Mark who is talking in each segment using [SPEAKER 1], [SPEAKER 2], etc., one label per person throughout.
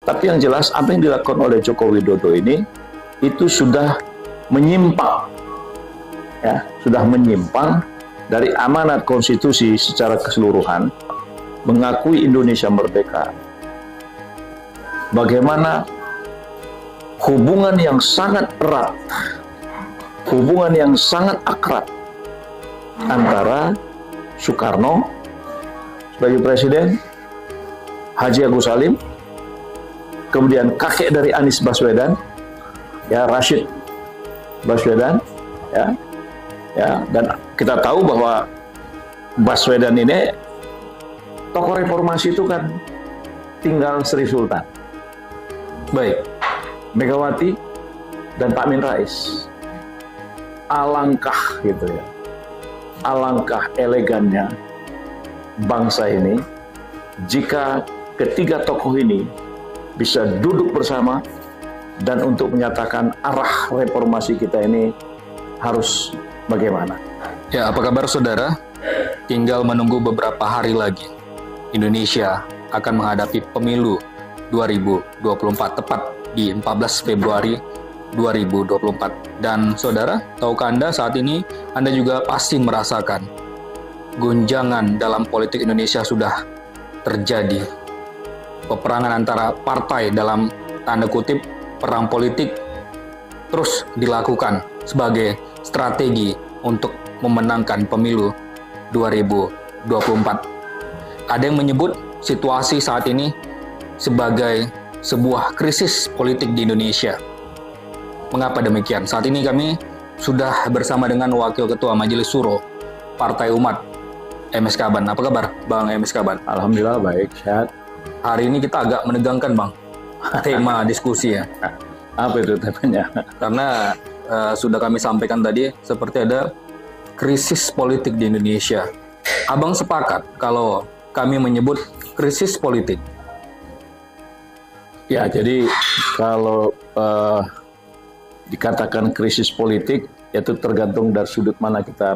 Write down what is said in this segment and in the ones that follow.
[SPEAKER 1] Tapi yang jelas apa yang dilakukan oleh Joko Widodo ini itu sudah menyimpang, ya, sudah menyimpang dari amanat konstitusi secara keseluruhan, mengakui Indonesia merdeka. Bagaimana hubungan yang sangat erat, hubungan yang sangat akrab antara Soekarno sebagai presiden, Haji Agus Salim, kemudian kakek dari Anies Baswedan, ya, Rashid Baswedan, ya, dan kita tahu bahwa Baswedan ini tokoh reformasi itu kan tinggal Sri Sultan, baik Megawati dan Pak Amin Rais. Alangkah gitu ya, alangkah elegannya bangsa ini jika ketiga tokoh ini bisa duduk bersama dan untuk menyatakan arah reformasi kita ini harus bagaimana.
[SPEAKER 2] Ya, apa kabar saudara? Tinggal menunggu beberapa hari lagi. Indonesia akan menghadapi pemilu 2024, tepat di 14 Februari 2024. Dan saudara, tahukah Anda saat ini Anda juga pasti merasakan gonjangan dalam politik Indonesia sudah terjadi. Peperangan antara partai dalam tanda kutip perang politik terus dilakukan sebagai strategi untuk memenangkan pemilu 2024. Ada yang menyebut situasi saat ini sebagai sebuah krisis politik di Indonesia. Mengapa demikian? Saat ini kami sudah bersama dengan Wakil Ketua Majelis Suro Partai Umat, MS Kaban. Apa kabar, Bang MS Kaban?
[SPEAKER 1] Alhamdulillah baik, sehat.
[SPEAKER 2] Hari ini kita agak menegangkan, Bang, tema diskusi ya.
[SPEAKER 1] Apa itu temanya?
[SPEAKER 2] Karena sudah kami sampaikan tadi, seperti ada krisis politik di Indonesia. Abang sepakat kalau kami menyebut krisis politik?
[SPEAKER 1] Ya, jadi kalau dikatakan krisis politik, itu tergantung dari sudut mana kita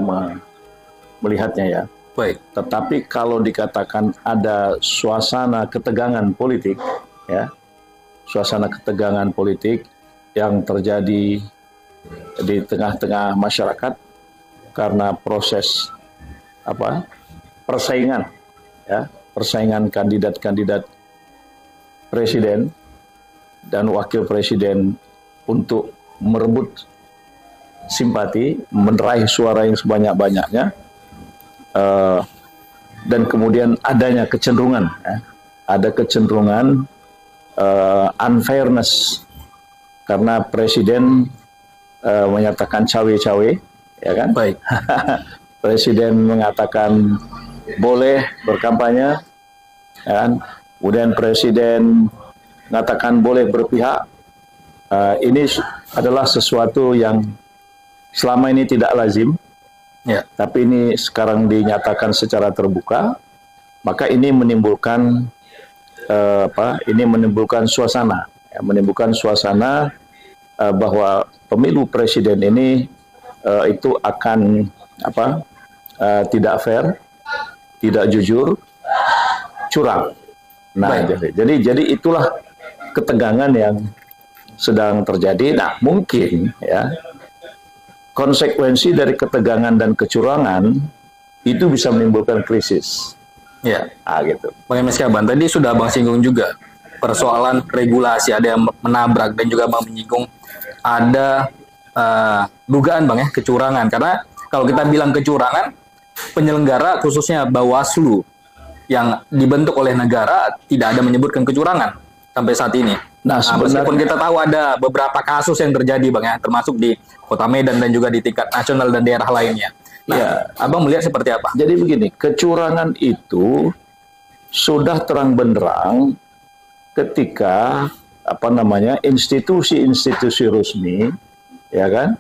[SPEAKER 1] melihatnya ya.
[SPEAKER 2] Baik.
[SPEAKER 1] Tetapi kalau dikatakan ada suasana ketegangan politik, ya, suasana ketegangan politik yang terjadi di tengah-tengah masyarakat karena proses persaingan, ya, persaingan kandidat-kandidat presiden dan wakil presiden untuk merebut simpati, meraih suara yang sebanyak-banyaknya. Dan kemudian adanya kecenderungan, ada kecenderungan unfairness karena presiden menyatakan cawe-cawe, ya kan?
[SPEAKER 2] Baik.
[SPEAKER 1] Presiden mengatakan boleh berkampanye, ya kan? Kemudian presiden mengatakan boleh berpihak. Ini adalah sesuatu yang selama ini tidak lazim. Ya, tapi ini sekarang dinyatakan secara terbuka, maka ini menimbulkan menimbulkan suasana, ya, menimbulkan suasana bahwa pemilu presiden ini itu akan tidak fair, tidak jujur, curang. Nah, jadi itulah ketegangan yang sedang terjadi. Nah, mungkin ya, konsekuensi dari ketegangan dan kecurangan itu bisa menimbulkan krisis.
[SPEAKER 2] Ya,
[SPEAKER 1] gitu.
[SPEAKER 2] Bang MS Kaban, tadi sudah Bang singgung juga persoalan regulasi, ada yang menabrak, dan juga Bang menyinggung ada dugaan Bang ya, kecurangan. Karena kalau kita bilang kecurangan, penyelenggara khususnya Bawaslu yang dibentuk oleh negara tidak ada menyebutkan kecurangan sampai saat ini. Nah, meskipun kita tahu ada beberapa kasus yang terjadi Bang ya, termasuk di Kota Medan dan juga di tingkat nasional dan daerah lainnya. Nah, ya, Abang melihat seperti apa?
[SPEAKER 1] Jadi begini, kecurangan itu sudah terang benderang ketika institusi-institusi resmi, ya kan,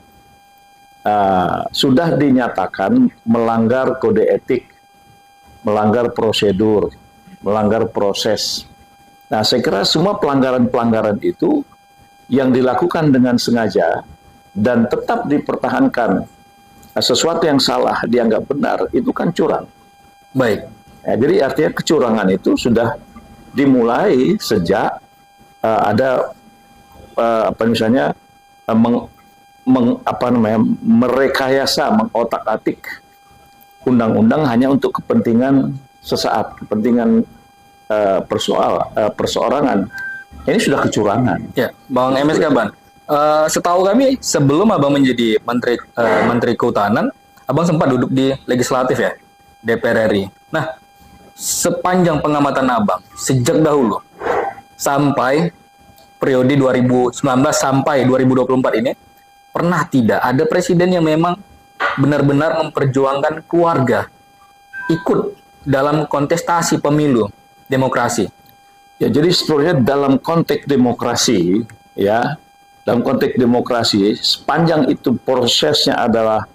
[SPEAKER 1] sudah dinyatakan melanggar kode etik, melanggar prosedur, melanggar proses. Nah, saya kira semua pelanggaran-pelanggaran itu yang dilakukan dengan sengaja dan tetap dipertahankan sesuatu yang salah dianggap benar, itu kan curang.
[SPEAKER 2] Baik.
[SPEAKER 1] Ya, jadi artinya kecurangan itu sudah dimulai sejak ada apa misalnya merekayasa, mengotak-atik undang-undang hanya untuk kepentingan sesaat, kepentingan perseorangan. Ini sudah kecurangan.
[SPEAKER 2] Ya, Bang MS Kaban. Setahu kami sebelum Abang menjadi Menteri Kehutanan, Abang sempat duduk di legislatif ya, DPR RI. Nah, sepanjang pengamatan Abang sejak dahulu sampai periode 2019 sampai 2024 ini, pernah tidak ada presiden yang memang benar-benar memperjuangkan keluarga ikut dalam kontestasi pemilu demokrasi?
[SPEAKER 1] Ya, jadi sebetulnya dalam konteks demokrasi, ya, dalam konteks demokrasi, sepanjang itu prosesnya adalah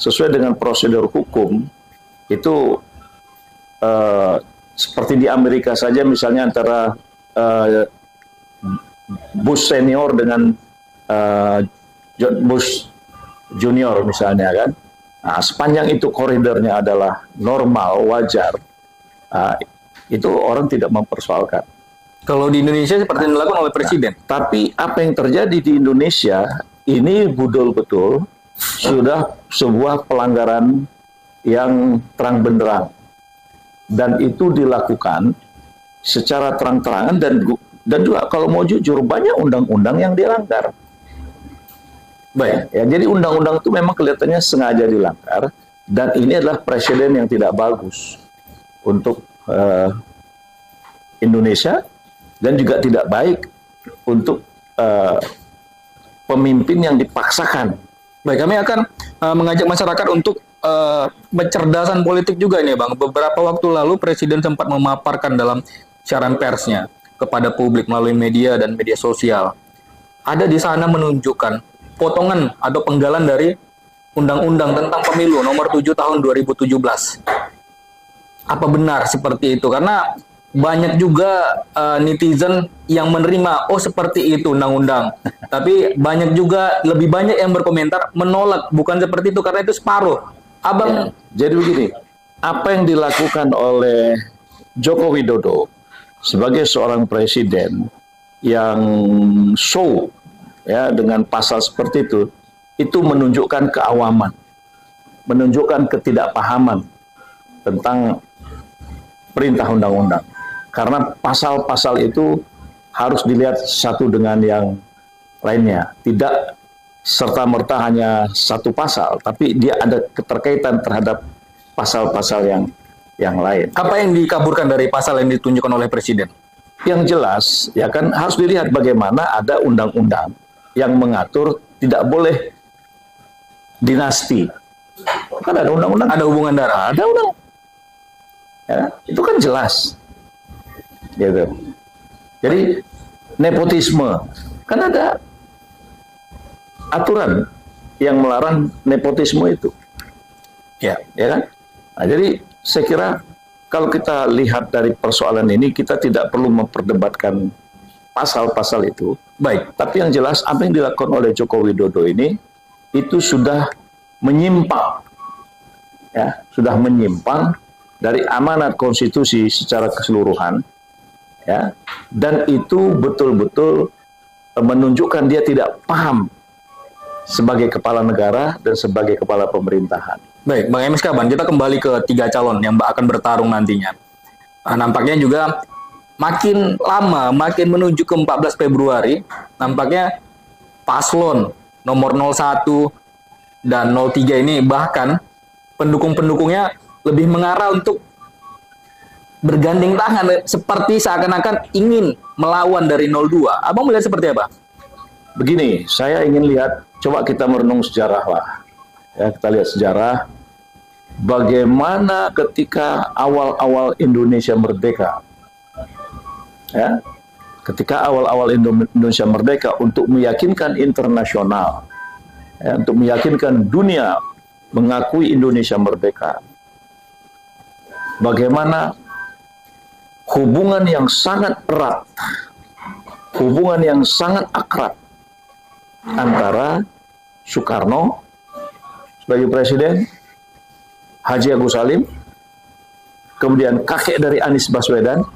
[SPEAKER 1] sesuai dengan prosedur hukum, itu seperti di Amerika saja, misalnya antara Bush senior dengan George Bush junior misalnya kan. Nah, sepanjang itu koridornya adalah normal, wajar, itu orang tidak mempersoalkan.
[SPEAKER 2] Kalau di Indonesia seperti yang dilakukan oleh presiden.
[SPEAKER 1] Nah, tapi apa yang terjadi di Indonesia ini betul-betul sudah sebuah pelanggaran yang terang benderang, dan itu dilakukan secara terang-terangan, dan juga kalau mau jujur banyak undang-undang yang dilanggar. Baik, ya, jadi undang-undang itu memang kelihatannya sengaja dilanggar, dan ini adalah presiden yang tidak bagus untuk Indonesia, dan juga tidak baik untuk pemimpin yang dipaksakan.
[SPEAKER 2] Baik, kami akan mengajak masyarakat untuk pencerdasan politik juga ini, Bang. Beberapa waktu lalu Presiden sempat memaparkan dalam siaran persnya kepada publik melalui media dan media sosial. Ada di sana menunjukkan potongan atau penggalan dari Undang-Undang tentang Pemilu nomor 7 tahun 2017. Apa benar seperti itu? Karena banyak juga netizen yang menerima, oh seperti itu undang-undang. Tapi banyak juga, lebih banyak yang berkomentar menolak, bukan seperti itu karena itu separuh. Abang,
[SPEAKER 1] jadi begini, apa yang dilakukan oleh Joko Widodo sebagai seorang presiden yang show ya dengan pasal seperti itu menunjukkan keawaman, menunjukkan ketidakpahaman tentang perintah undang-undang. Karena pasal-pasal itu harus dilihat satu dengan yang lainnya. Tidak serta-merta hanya satu pasal, tapi dia ada keterkaitan terhadap pasal-pasal yang lain.
[SPEAKER 2] Apa yang dikaburkan dari pasal yang ditunjukkan oleh Presiden?
[SPEAKER 1] Yang jelas, ya kan harus dilihat bagaimana ada undang-undang yang mengatur tidak boleh dinasti. Kan ada undang-undang.
[SPEAKER 2] Ada hubungan darah.
[SPEAKER 1] Ada undang. Ya, itu kan jelas. Gitu. Jadi nepotisme, kan ada aturan yang melarang nepotisme itu. Ya kan? Nah, jadi saya kira kalau kita lihat dari persoalan ini, kita tidak perlu memperdebatkan pasal-pasal itu. Baik, tapi yang jelas apa yang dilakukan oleh Joko Widodo ini itu sudah menyimpang. Ya, sudah menyimpang dari amanat konstitusi secara keseluruhan. Ya, dan itu betul-betul menunjukkan dia tidak paham sebagai kepala negara dan sebagai kepala pemerintahan.
[SPEAKER 2] Baik, Bang MS Kaban, kita kembali ke 3 calon yang akan bertarung nantinya. Nampaknya juga makin lama, makin menuju ke 14 Februari, nampaknya paslon nomor 01 dan 03 ini bahkan pendukung-pendukungnya lebih mengarah untuk bergandeng tangan, seperti seakan-akan ingin melawan dari 02. Abang melihat seperti apa?
[SPEAKER 1] Begini, saya ingin lihat, coba kita merenung sejarah lah. Ya, kita lihat sejarah bagaimana ketika awal-awal Indonesia merdeka. Ya, ketika awal-awal Indonesia merdeka untuk meyakinkan internasional, ya, untuk meyakinkan dunia mengakui Indonesia merdeka. Bagaimana hubungan yang sangat erat, hubungan yang sangat akrab antara Soekarno sebagai presiden, Haji Agus Salim, kemudian kakek dari Anies Baswedan,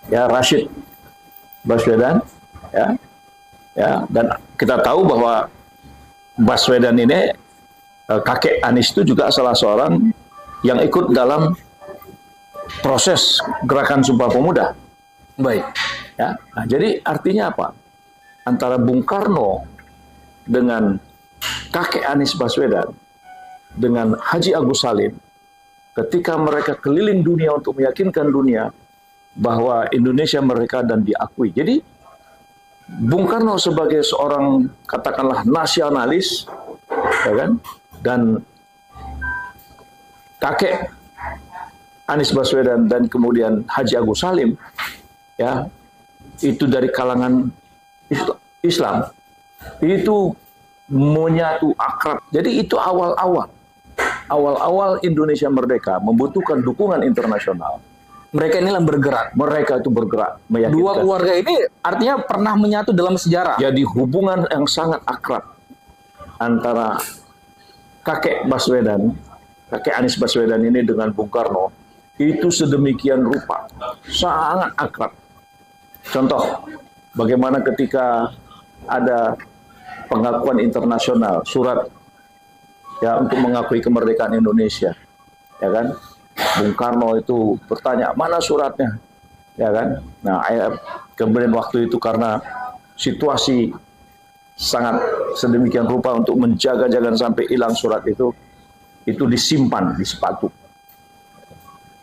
[SPEAKER 1] ya Rashid Baswedan, ya, ya. Dan kita tahu bahwa Baswedan ini, kakek Anies itu juga salah seorang yang ikut dalam proses gerakan Sumpah Pemuda.
[SPEAKER 2] Baik.
[SPEAKER 1] Ya, nah, jadi artinya apa? Antara Bung Karno dengan kakek Anies Baswedan dengan Haji Agus Salim, ketika mereka keliling dunia untuk meyakinkan dunia bahwa Indonesia merdeka dan diakui. Jadi Bung Karno sebagai seorang katakanlah nasionalis, ya kan, dan kakek Anies Baswedan dan kemudian Haji Agus Salim, ya, itu dari kalangan Islam, itu menyatu akrab. Jadi itu awal-awal Indonesia merdeka membutuhkan dukungan internasional.
[SPEAKER 2] Mereka inilah bergerak.
[SPEAKER 1] Mereka itu bergerak meyakinkan.
[SPEAKER 2] Dua keluarga ini artinya pernah menyatu dalam sejarah.
[SPEAKER 1] Jadi hubungan yang sangat akrab antara kakek Anies Baswedan ini dengan Bung Karno itu sedemikian rupa, sangat akrab. Contoh, bagaimana ketika ada pengakuan internasional, surat ya untuk mengakui kemerdekaan Indonesia, ya kan? Bung Karno itu bertanya, mana suratnya? Ya kan? Nah, kemudian waktu itu karena situasi sangat sedemikian rupa untuk menjaga jangan sampai hilang surat itu disimpan di sepatu.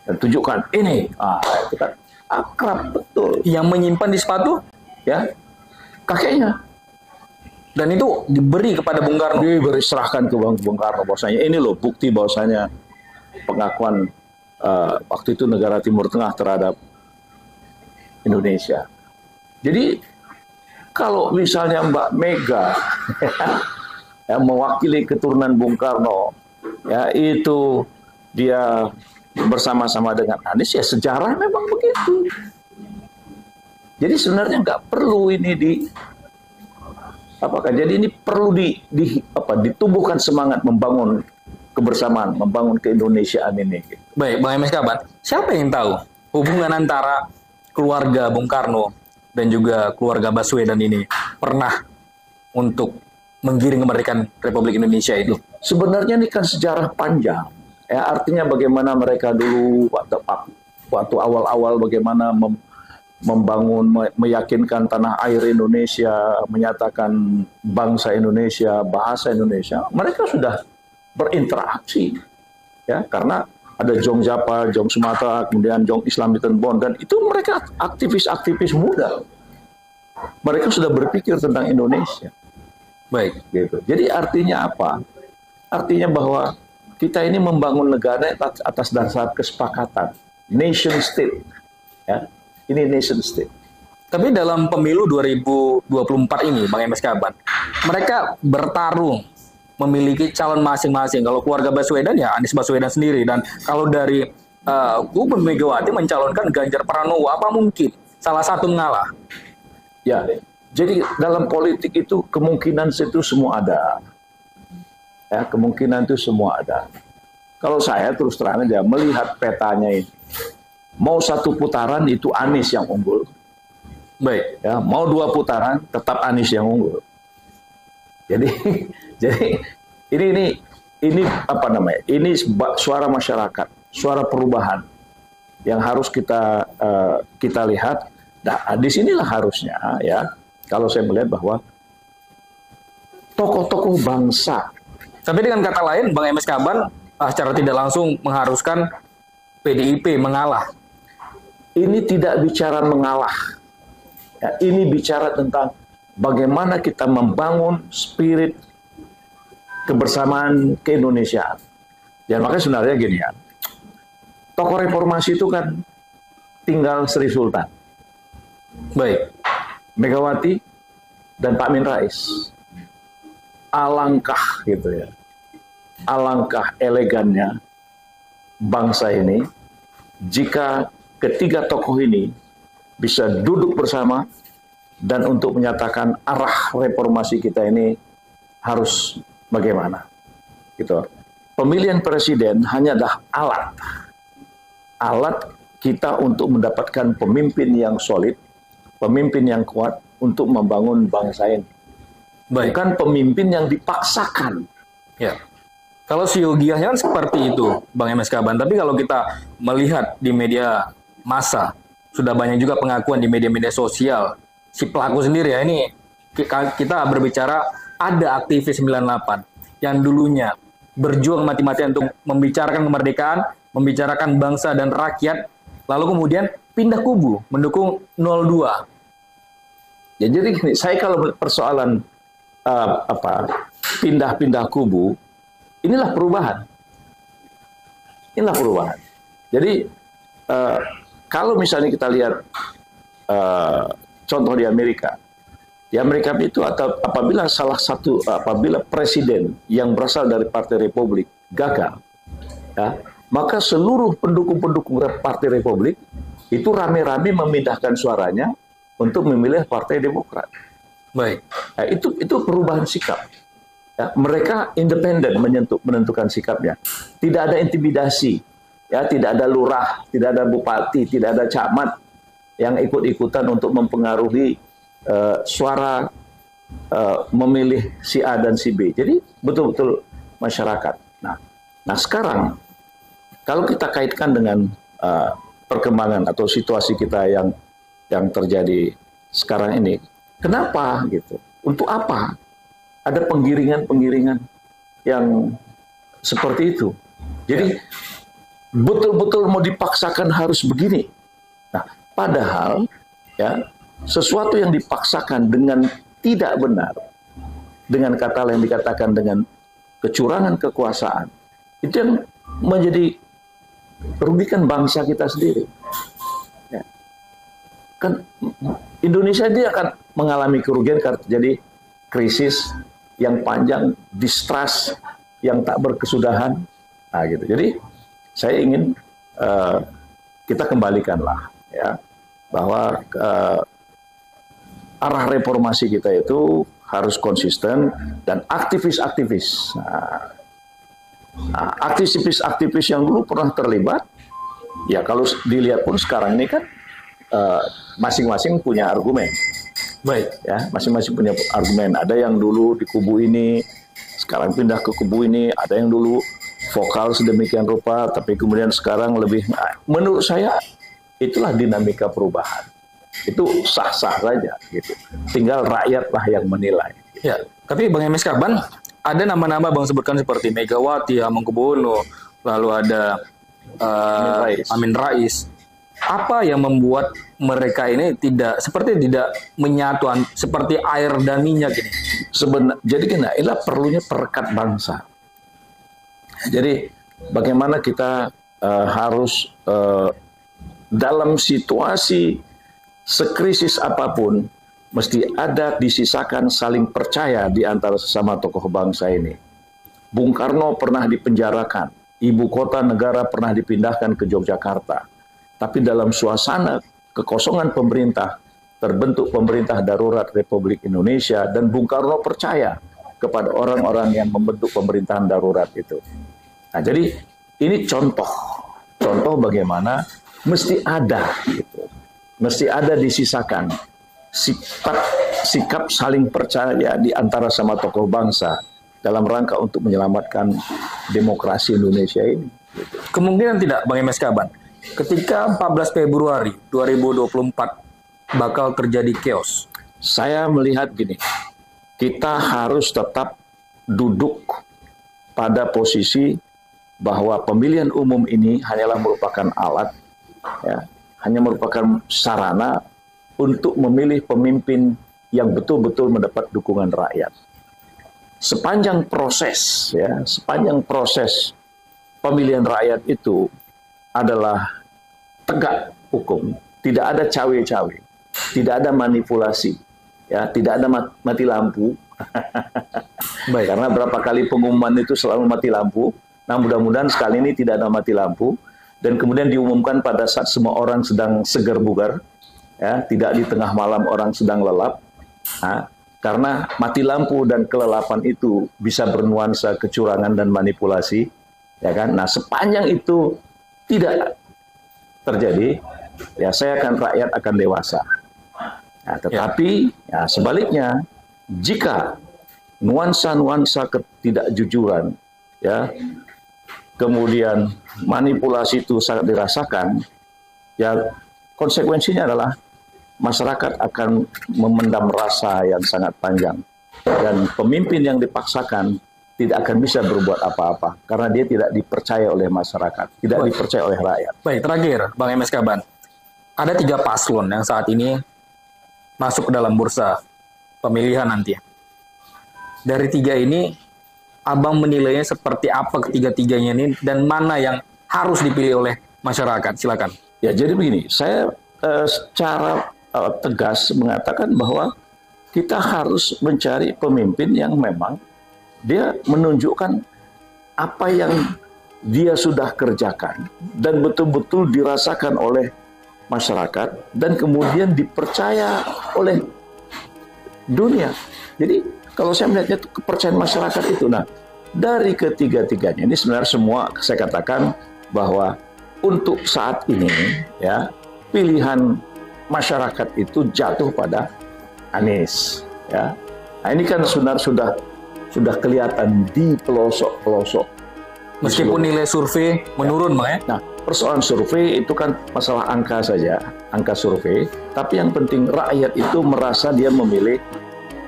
[SPEAKER 1] Dan tunjukkan, ini. Itu kan akrab betul.
[SPEAKER 2] Yang menyimpan di sepatu?
[SPEAKER 1] Ya, kakeknya.
[SPEAKER 2] Dan itu diberi kepada Bung Karno?
[SPEAKER 1] Diberi, serahkan ke Bung Karno. Bahwasanya ini loh bukti bahwasanya pengakuan waktu itu negara Timur Tengah terhadap Indonesia. Jadi kalau misalnya Mbak Mega ya, mewakili keturunan Bung Karno, ya itu dia bersama-sama dengan Anies, ya sejarah memang begitu. Jadi sebenarnya nggak perlu ini jadi ini perlu ditumbuhkan semangat membangun kebersamaan, membangun keindonesiaan ini.
[SPEAKER 2] Baik, Bang MS Kaban, siapa yang tahu hubungan antara keluarga Bung Karno dan juga keluarga Baswedan ini pernah untuk menggiring kemerdekaan Republik Indonesia itu?
[SPEAKER 1] Sebenarnya ini kan sejarah panjang. Ya, artinya bagaimana mereka dulu waktu awal-awal bagaimana membangun, meyakinkan tanah air Indonesia, menyatakan bangsa Indonesia, bahasa Indonesia. Mereka sudah berinteraksi, ya, karena ada Jong Japa, Jong Sumatera, kemudian Jong Islam Bon, dan itu mereka aktivis-aktivis muda. Mereka sudah berpikir tentang Indonesia.
[SPEAKER 2] Baik,
[SPEAKER 1] gitu. Jadi artinya apa? Artinya bahwa kita ini membangun negara atas dasar kesepakatan, nation state, ya. Ini nation state.
[SPEAKER 2] Tapi dalam pemilu 2024 ini, Bang MS Kaban, mereka bertarung memiliki calon masing-masing. Kalau keluarga Baswedan ya Anies Baswedan sendiri, dan kalau dari Ibu Megawati mencalonkan Ganjar Pranowo, apa mungkin salah satu mengalah?
[SPEAKER 1] Ya, jadi dalam politik itu kemungkinan itu semua ada. Ya, kemungkinan itu semua ada. Kalau saya terus terang aja melihat petanya ini, mau satu putaran itu Anies yang unggul.
[SPEAKER 2] Baik,
[SPEAKER 1] ya, mau 2 putaran tetap Anies yang unggul. Jadi ini apa namanya? Ini suara masyarakat, suara perubahan yang harus kita lihat. Nah, di sinilah harusnya, ya, kalau saya melihat bahwa tokoh-tokoh bangsa.
[SPEAKER 2] Tapi dengan kata lain, Bang MS Kaban secara tidak langsung mengharuskan PDIP mengalah.
[SPEAKER 1] Ini tidak bicara mengalah. Ya, ini bicara tentang bagaimana kita membangun spirit kebersamaan keindonesiaan. Dan makanya sebenarnya gini ya, tokoh reformasi itu kan tinggal Sri Sultan.
[SPEAKER 2] Baik,
[SPEAKER 1] Megawati dan Pak Amin Rais. Alangkah gitu ya, alangkah elegannya bangsa ini jika ketiga tokoh ini bisa duduk bersama dan untuk menyatakan arah reformasi kita ini harus bagaimana. Gitu. Pemilihan presiden hanyalah alat kita untuk mendapatkan pemimpin yang solid, pemimpin yang kuat, untuk membangun bangsa ini.
[SPEAKER 2] Baik.
[SPEAKER 1] Bukan pemimpin yang dipaksakan.
[SPEAKER 2] Ya. Kalau siogianya kan seperti itu, Bang MS Kaban. Tapi kalau kita melihat di media massa, sudah banyak juga pengakuan di media-media sosial. Si pelaku sendiri ya, ini kita berbicara ada aktivis 98 yang dulunya berjuang mati-matian untuk membicarakan kemerdekaan, membicarakan bangsa dan rakyat, lalu kemudian pindah kubu, mendukung 02.
[SPEAKER 1] Ya, jadi gini, saya kalau persoalan pindah-pindah kubu, inilah perubahan. Inilah perubahan. Jadi kalau misalnya kita lihat contoh di Amerika itu apabila apabila presiden yang berasal dari Partai Republik gagal, ya, maka seluruh pendukung-pendukung Partai Republik itu rame-rame memindahkan suaranya untuk memilih Partai Demokrat.
[SPEAKER 2] Baik.
[SPEAKER 1] Nah, itu perubahan sikap. Ya, mereka independen menentukan sikapnya. Tidak ada intimidasi, ya, tidak ada lurah, tidak ada bupati, tidak ada camat yang ikut-ikutan untuk mempengaruhi suara memilih si A dan si B. Jadi betul-betul masyarakat. Nah sekarang kalau kita kaitkan dengan perkembangan atau situasi kita yang terjadi sekarang ini, kenapa gitu? Untuk apa? Ada penggiringan-penggiringan yang seperti itu. Jadi betul-betul mau dipaksakan harus begini. Nah, padahal ya sesuatu yang dipaksakan dengan tidak benar, dengan kata lain dikatakan dengan kecurangan kekuasaan, itu yang menjadi merugikan bangsa kita sendiri. Ya. Kan Indonesia dia akan mengalami kerugian karena terjadi krisis yang panjang, distrust yang tak berkesudahan. Nah, gitu. Jadi saya ingin kita kembalikanlah ya bahwa arah reformasi kita itu harus konsisten dan aktivis-aktivis. Aktivis-aktivis yang dulu pernah terlibat, ya kalau dilihat pun sekarang ini kan masing-masing punya argumen.
[SPEAKER 2] Baik.
[SPEAKER 1] Ya, masing-masing punya argumen. Ada yang dulu di kubu ini, sekarang pindah ke kubu ini. Ada yang dulu vokal sedemikian rupa, tapi kemudian sekarang lebih. Menurut saya itulah dinamika perubahan. Itu sah-sah saja gitu. Tinggal rakyatlah yang menilai.
[SPEAKER 2] Ya, tapi Bang MS Kaban, ada nama-nama Bang sebutkan seperti Megawati, Hamengkubuwono, lalu ada Amin Rais. Apa yang membuat mereka ini tidak menyatu seperti air dan minyak ini?
[SPEAKER 1] Jadi inilah perlunya perekat bangsa. Jadi bagaimana kita harus dalam situasi sekrisis apapun, mesti ada disisakan saling percaya di antara sesama tokoh bangsa ini. Bung Karno pernah dipenjarakan, ibu kota negara pernah dipindahkan ke Yogyakarta. Tapi dalam suasana kekosongan pemerintah, terbentuk pemerintah darurat Republik Indonesia, dan Bung Karno percaya kepada orang-orang yang membentuk pemerintahan darurat itu. Nah, jadi ini contoh bagaimana mesti ada gitu. Mesti ada disisakan sikap saling percaya di antara sama tokoh bangsa dalam rangka untuk menyelamatkan demokrasi Indonesia ini.
[SPEAKER 2] Kemungkinan tidak, Bang MS Kaban, ketika 14 Februari 2024 bakal terjadi chaos?
[SPEAKER 1] Saya melihat gini, kita harus tetap duduk pada posisi bahwa pemilihan umum ini hanyalah merupakan alat, ya, hanya merupakan sarana untuk memilih pemimpin yang betul-betul mendapat dukungan rakyat. Sepanjang proses pemilihan rakyat itu adalah tegak hukum, tidak ada cawe-cawe, tidak ada manipulasi, ya, tidak ada mati lampu. Baik. Karena berapa kali pengumuman itu selalu mati lampu. Nah, mudah-mudahan sekali ini tidak ada mati lampu. Dan kemudian diumumkan pada saat semua orang sedang segar bugar, ya, tidak di tengah malam orang sedang lelap. Nah, karena mati lampu dan kelelapan itu bisa bernuansa kecurangan dan manipulasi, ya kan? Nah, sepanjang itu tidak terjadi, ya rakyat akan dewasa. Nah, tetapi sebaliknya, jika nuansa-nuansa ketidakjujuran, ya, kemudian manipulasi itu sangat dirasakan, ya konsekuensinya adalah masyarakat akan memendam rasa yang sangat panjang, dan pemimpin yang dipaksakan tidak akan bisa berbuat apa-apa karena dia tidak dipercaya oleh masyarakat, tidak dipercaya oleh rakyat.
[SPEAKER 2] Baik, terakhir Bang MS Kaban, ada 3 paslon yang saat ini masuk ke dalam bursa pemilihan nanti. Dari 3 ini, Abang menilainya seperti apa ketiga-tiganya ini dan mana yang harus dipilih oleh masyarakat? Silakan.
[SPEAKER 1] Ya, jadi begini, saya secara tegas mengatakan bahwa kita harus mencari pemimpin yang memang dia menunjukkan apa yang dia sudah kerjakan dan betul-betul dirasakan oleh masyarakat dan kemudian dipercaya oleh dunia. Jadi kalau saya melihatnya itu kepercayaan masyarakat itu. Nah, dari ketiga-tiganya ini sebenarnya semua saya katakan bahwa untuk saat ini, ya, pilihan masyarakat itu jatuh pada Anies, ya. Nah, ini kan sudah kelihatan di pelosok-pelosok.
[SPEAKER 2] Meskipun nilai survei menurun, Bang, ya.
[SPEAKER 1] Nah, persoalan survei itu kan masalah angka saja, angka survei. Tapi yang penting rakyat itu merasa dia memilih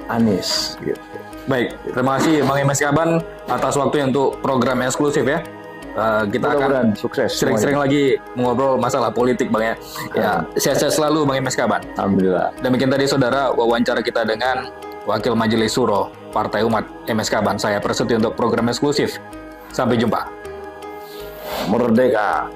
[SPEAKER 1] Anies. Gitu.
[SPEAKER 2] Baik, terima kasih Bang MS Kaban atas waktunya untuk program eksklusif ya. Kita akan
[SPEAKER 1] sukses
[SPEAKER 2] sering-sering lagi mengobrol masalah politik, Bang ya. Ya, sehat-sehat selalu Bang MS Kaban.
[SPEAKER 1] Alhamdulillah.
[SPEAKER 2] Demikian tadi saudara wawancara kita dengan Wakil Majelis Suro Partai Umat MS Kaban. Saya Prasetyo untuk program eksklusif. Sampai jumpa.
[SPEAKER 1] Merdeka.